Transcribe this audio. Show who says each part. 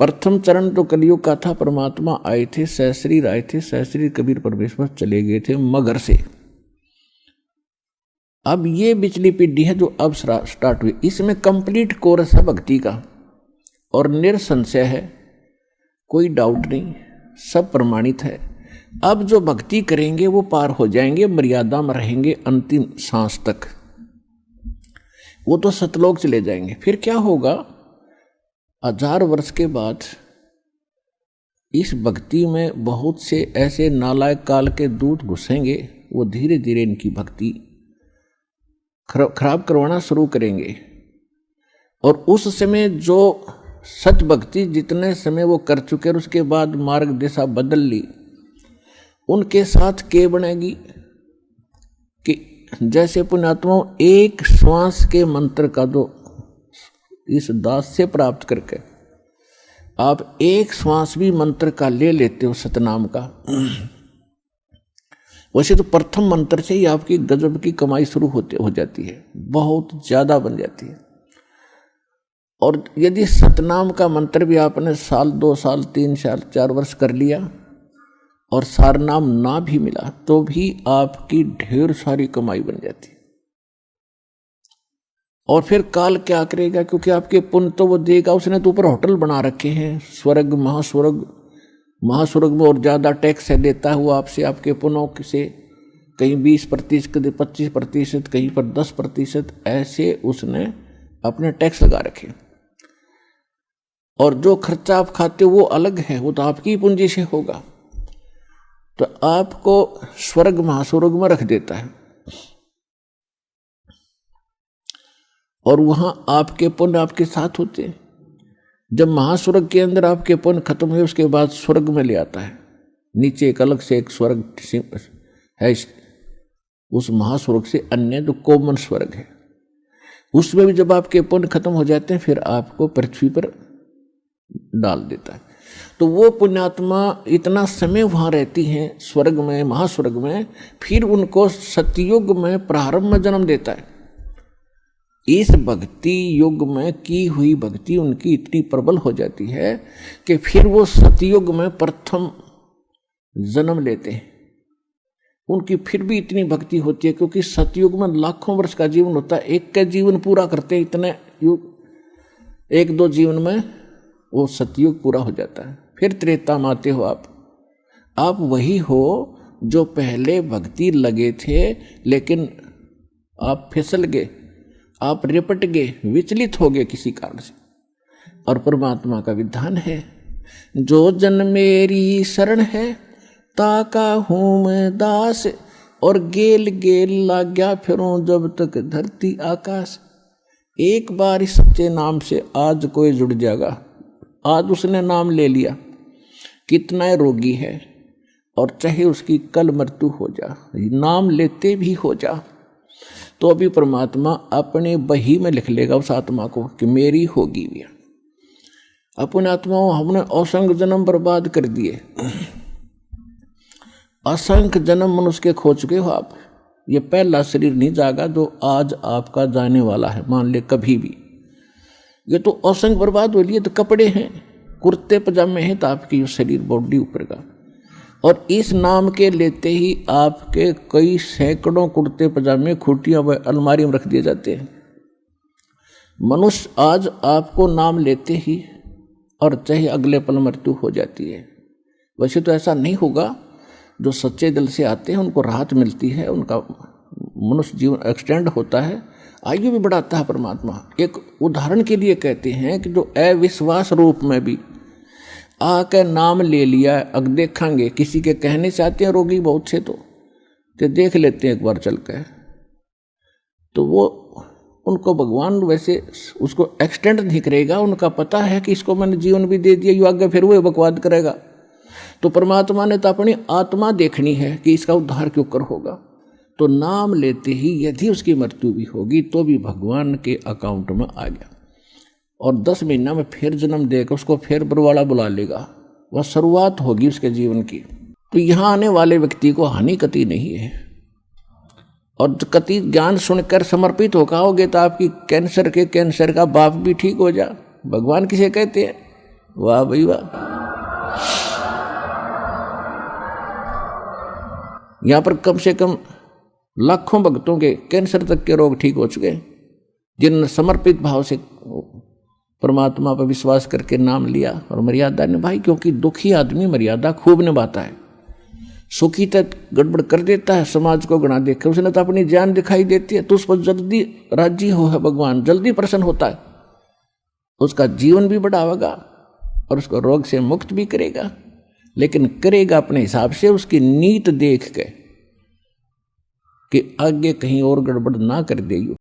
Speaker 1: प्रथम चरण तो कलयुग का था। परमात्मा आए थे, सहस्रीर आए थे, सहस्रीर कबीर परमेश्वर चले गए थे मगर से। अब ये पिछली पीढ़ी है जो अब स्टार्ट हुई, इसमें कंप्लीट कोर्स है भक्ति का और निरसंशय है, कोई डाउट नहीं, सब प्रमाणित है। अब जो भक्ति करेंगे वो पार हो जाएंगे, मर्यादा में रहेंगे अंतिम सांस तक, वो तो सतलोक चले जाएंगे। फिर क्या होगा, 1000 वर्ष के बाद इस भक्ति में बहुत से ऐसे नालायक काल के दूत घुसेंगे, वो धीरे धीरे इनकी भक्ति खराब करवाना शुरू करेंगे। और उस समय जो सच भक्ति जितने समय वो कर चुके और उसके बाद मार्ग दिशा बदल ली, उनके साथ क्या बनेगी कि जैसे पुण्यात्माओं एक श्वास के मंत्र का जो इस दास से प्राप्त करके आप एक श्वास भी मंत्र का ले लेते हो सतनाम का, वैसे तो प्रथम मंत्र से ही आपकी गजब की कमाई शुरू हो जाती है, बहुत ज्यादा बन जाती है। और यदि सतनाम का मंत्र भी आपने साल 2 साल 3 साल 4 वर्ष कर लिया और सारनाम ना भी मिला तो भी आपकी ढेर सारी कमाई बन जाती है। और फिर काल क्या करेगा, क्योंकि आपके पुण्य तो वो देगा, उसने तो ऊपर होटल बना रखे हैं, स्वर्ग महास्वर्ग में और ज़्यादा टैक्स है देता है वो आपसे, आपके पुण्यों से, कहीं 20%, कहीं 25%, कहीं पर 10%, ऐसे उसने अपने टैक्स लगा रखे। और जो खर्चा आप खाते हो वो अलग है, वो तो आपकी पूंजी से होगा, तो आपको स्वर्ग महास्वर्ग में रख देता है। और वहां आपके पुण्य आपके साथ होते हैं। जब महास्वर्ग के अंदर आपके पुण्य खत्म हुए उसके बाद स्वर्ग में ले आता है, नीचे एक अलग से एक स्वर्ग है, उस महास्वर्ग से अन्य जो कॉमन स्वर्ग है, उसमें भी जब आपके पुण्य खत्म हो जाते हैं फिर आपको पृथ्वी पर डाल देता है। तो वो पुण्यात्मा इतना समय वहां रहती हैं स्वर्ग में, महास्वर्ग में, फिर उनको सतयुग में प्रारंभ में जन्म देता है। इस भक्ति युग में की हुई भक्ति उनकी इतनी प्रबल हो जाती है कि फिर वो सतयुग में प्रथम जन्म लेते हैं। उनकी फिर भी इतनी भक्ति होती है क्योंकि सतयुग में लाखों वर्ष का जीवन होता है, एक का जीवन पूरा करते हैं इतने युग, 1-2 जीवन में वो सतयुग पूरा हो जाता है। फिर त्रेता में आते हो आप वही हो जो पहले भक्ति लगे थे लेकिन आप फिसल गए, आप रिपट गए, विचलित हो गए किसी कारण से। और परमात्मा का विधान है, जो जन मेरी शरण है ताका हूँ मैं दास, और गेल गेल लाग्या फिरूं जब तक धरती आकाश। एक बार इस सच्चे नाम से आज कोई जुड़ जाएगा, आज उसने नाम ले लिया, कितना रोगी है और चाहे उसकी कल मृत्यु हो जा, नाम लेते भी हो जा, तो अभी परमात्मा अपने बही में लिख लेगा उस आत्मा को कि मेरी होगी भी। अपने आत्माओं हमने असंख्य जन्म बर्बाद कर दिए, असंख्य जन्म मनुष्य के खो चुके हो आप। ये पहला शरीर नहीं जागा जो आज आपका जाने वाला है, मान ले कभी भी। ये तो असंख्य बर्बाद हो लिए, तो कपड़े हैं, कुर्ते पजामे हैं, तो आपकी शरीर बॉडी ऊपर का, और इस नाम के लेते ही आपके कई सैकड़ों कुर्ते पजामे खूटियां व अलमारी में रख दिए जाते हैं। मनुष्य आज आपको नाम लेते ही और चाहे अगले पल मृत्यु हो जाती है। वैसे तो ऐसा नहीं होगा, जो सच्चे दिल से आते हैं उनको राहत मिलती है, उनका मनुष्य जीवन एक्सटेंड होता है, आयु भी बढ़ाता है परमात्मा। एक उदाहरण के लिए कहते हैं कि जो अविश्वास रूप में भी आकर नाम ले लिया, अब देखेंगे किसी के कहने से आते हैं रोगी बहुत से, तो देख लेते हैं एक बार चल कर, तो वो उनको भगवान वैसे उसको एक्सटेंड नहीं करेगा, उनका पता है कि इसको मैंने जीवन भी दे दिया, यू आगे फिर वो बकवाद करेगा। तो परमात्मा ने तो अपनी आत्मा देखनी है कि इसका उद्धार क्यों कर होगा, तो नाम लेते ही यदि उसकी मृत्यु भी होगी तो भी भगवान के अकाउंट में आ गया, और 10 महीना में फिर जन्म देकर उसको फिर बरवाड़ा बुला लेगा, वह शुरुआत होगी उसके जीवन की। तो यहाँ आने वाले व्यक्ति को हानि कति नहीं है, और कति ज्ञान सुनकर समर्पित होगा होगे तो आपकी कैंसर का बाप भी ठीक हो जा। भगवान किसे कहते हैं, वाह भाई वाह। यहां पर कम से कम लाखों भक्तों के कैंसर तक के रोग ठीक हो चुके, जिन्होंने समर्पित भाव से परमात्मा पर विश्वास करके नाम लिया और मर्यादा निभाई। क्योंकि दुखी आदमी मर्यादा खूब निभाता है, सुखी तक गड़बड़ कर देता है, समाज को गणा देखे, उसने तो अपनी जान दिखाई देती है, तो उस पर जल्दी राजी हो है भगवान, जल्दी प्रसन्न होता है, उसका जीवन भी बढ़ावेगा और उसको रोग से मुक्त भी करेगा। लेकिन करेगा अपने हिसाब से, उसकी नीत देख के कि आगे कहीं और गड़बड़ ना कर देगी।